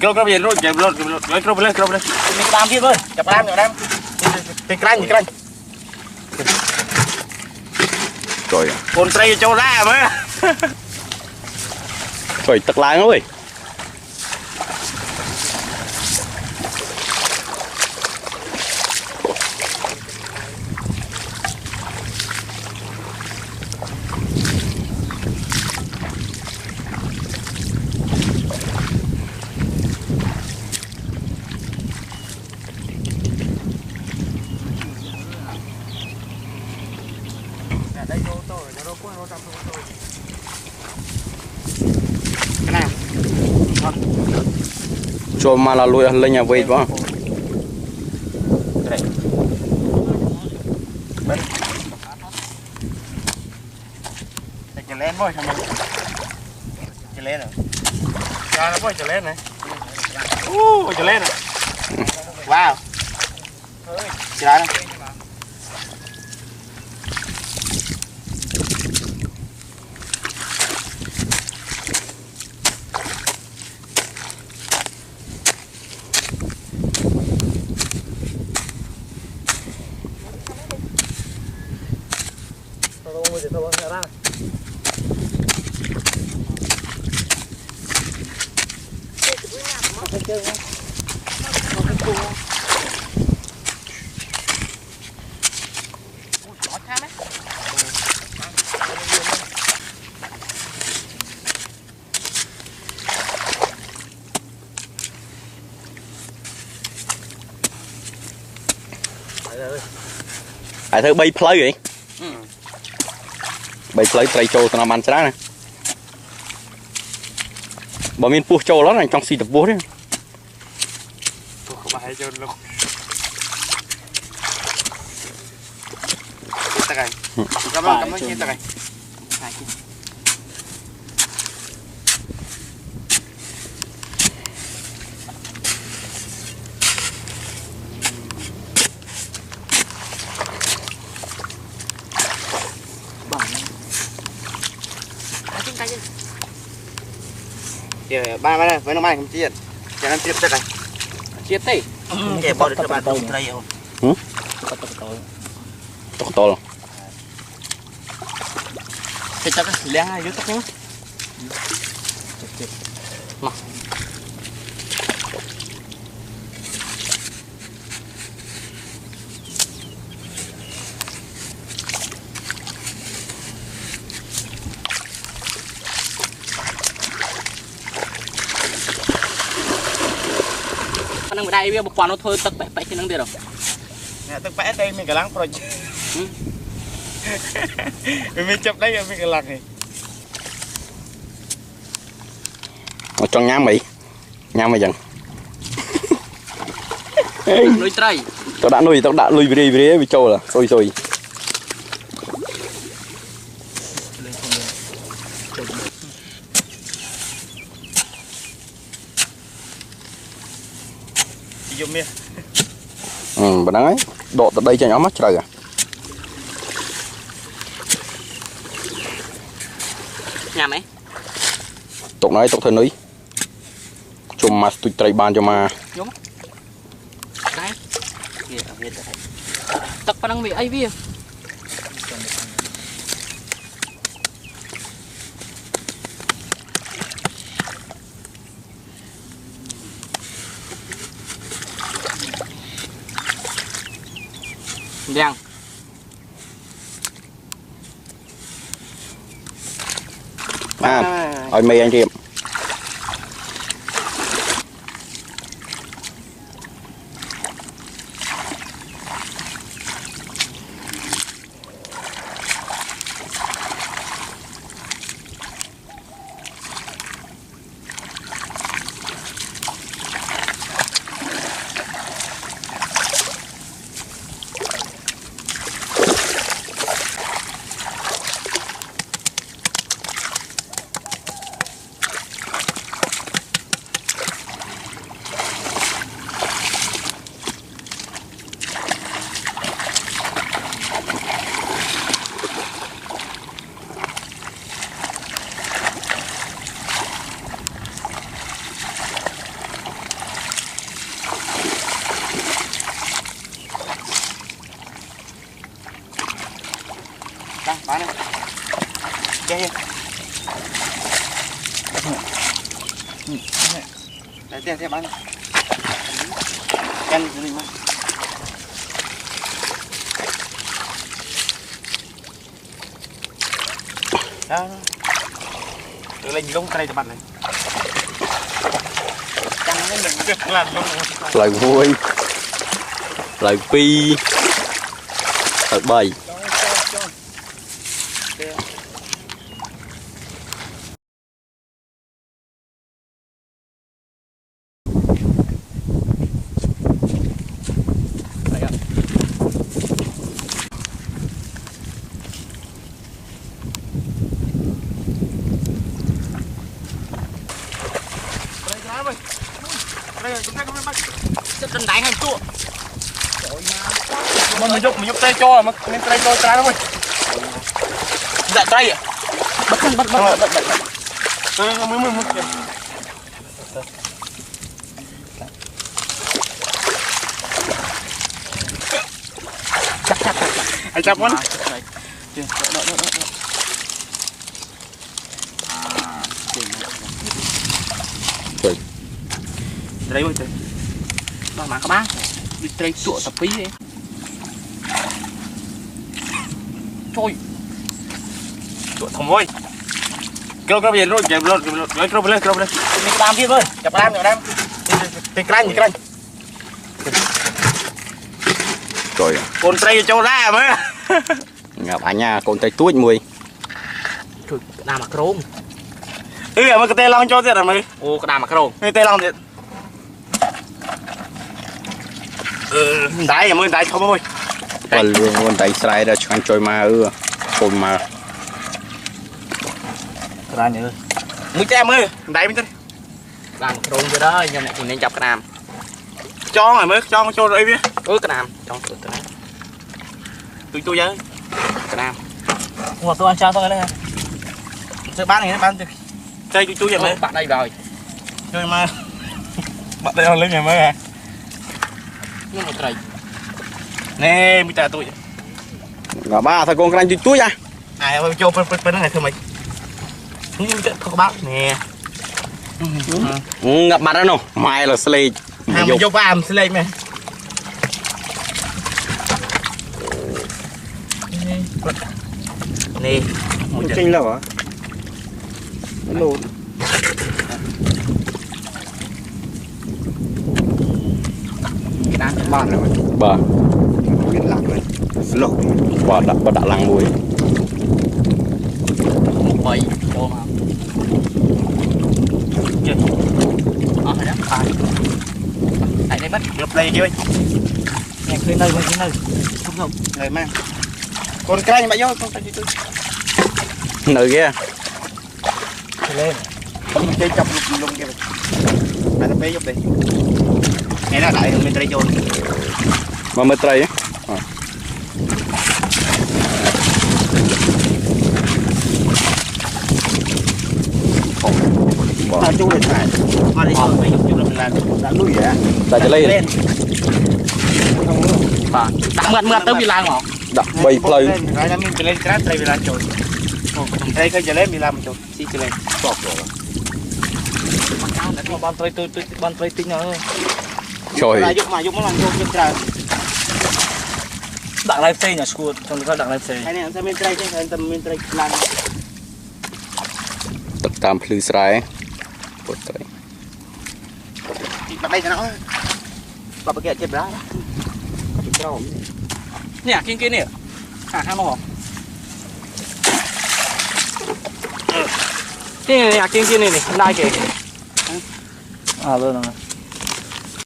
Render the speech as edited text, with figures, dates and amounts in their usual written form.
Kêu cái gì rồi, chạy lột, kêu lên. Mình làm kia thôi, chập làm. Thì canh. Trời. Con trai cho ra mà. Trời tật láng ơi. Cho mà là lùi lên nhà về quá. Chạy lên thôi, chạy lên rồi. Ra nó thôi, chạy lên này. Chạy lên rồi. Wow. Chạy ra đây. Ai thử bay play vậy? Bay play trai trâu tao làm ăn chán này. Bỏ miên pua trâu lắm này trong xì tập bố đấy. Không phải cho luôn. Tao cái. Cảm ơn chị tao cái. Ba đây với nó mai không chiết, cho nó chiết tất này, chiết đi, để bỏ được cho bạn tôm đây không? To luôn. Thế chắc lén hay dưới tóc nhá. Nang đây bây giờ nó thôi tắc bẹ trên nang đây rồi. Nè tắc bẹ đây mình cả lăng rồi. Mình chụp đây mình cả lăng này. Ở trong nhám mày dần. Nuôi trai. Tao đã nuôi về với trâu là rồi. Bà nói độ từ đây cho nhỏ mắt trời à. Nhà mấy? Tục nói tục thân núi. Chùm mà tụi trời ban cho mà. Đúng. Đấy. Tắc pa nang may ay bia. Đang. Ôi mì anh chị em. Đây tiếp tiếp ăn. Ăn cái gì mà. Đó. Tự lên lông cây cho bạn này. Căng nó đừng biết làm lông. Lại vui. Lại pi. Lại bầy. Chân đánh hay chua. Mình giúp tay cho mà mình tay cho trái thôi. Dạ tay ạ. Bắt. Mới. Chắc. Anh chắp con. Rồi. Đây rồi. Mà các bác đi chơi chuột tập phí đi. Thôi. Chuột thòng ơi. Kêu cái gì rồi, kêu lên. Mình làm tiếp thôi. Chập làm rồi đem. Cái canh. Rồi. Con trai cho ra mới. Ngập anh nha, con tay tuốt mùi. Trời, đàm mặc rôm. Mà cái tay long cho thiệt à mày. Ô, cái đàm mặc rôm. Cái tay long thiệt. Đáy em ơi, đáy không ơi. Và luôn tay sài ra cho anh chơi ma cùng mà. Ra nhớ. Mũi cho em ơi, đáy mình thôi. Làm cái rôn vậy đó, nhưng này thì nên chọc cái đàm. Cho rồi mới, cho rồi biết. Cái đàm, cho cái đàm. Tôi với. Cái đàm. Ủa, tôi ăn cho tôi đây. Chơi bán này, bán chơi tôi vậy mới. Bạn đây rồi. Chơi mà. Bạn đây lên nhà mới à. Nhưng mà trời nè bây giờ tôi Ngã ba thôi con canh chuối à. Ai cho bên này thôi mày không có báo nè. Ngập mặt đó nè mai là slay mình vô vam slay mày nè một chân đâu hả lộn đang bàn rồi bà biết lạc rồi lộn bà đã lăng muối một bầy cho mà chưa đó phải tại đây mất gặp đây kia nghe khơi nơi không lời mang con cái bạn vô con tay tôi nơi kia lên không chơi chọc lung kia này nó bé giúp đi nghe nó đại mình đây vô mà mệt đây à chú lên này mà đi xuống mấy chú lên là đã nuôi vậy tại cho lên đã mượn tới bị lan ngọ đặt bay play rồi là mình lên cái đây bị lan rồi đây cái giờ lên bị lan một chút xí cái lên sọp rồi ban tôi tính nữa trời là giúp mà nó làm vô cái trời đặt live stream nhà school trong đó đặt live stream cái này anh mình try chứ anh mình try lan tập tam plư sài bột trai đặt đây cho nó và bữa kia chết đó nè kia nè hai mỏ nè kia này này đây kìa à luôn rồi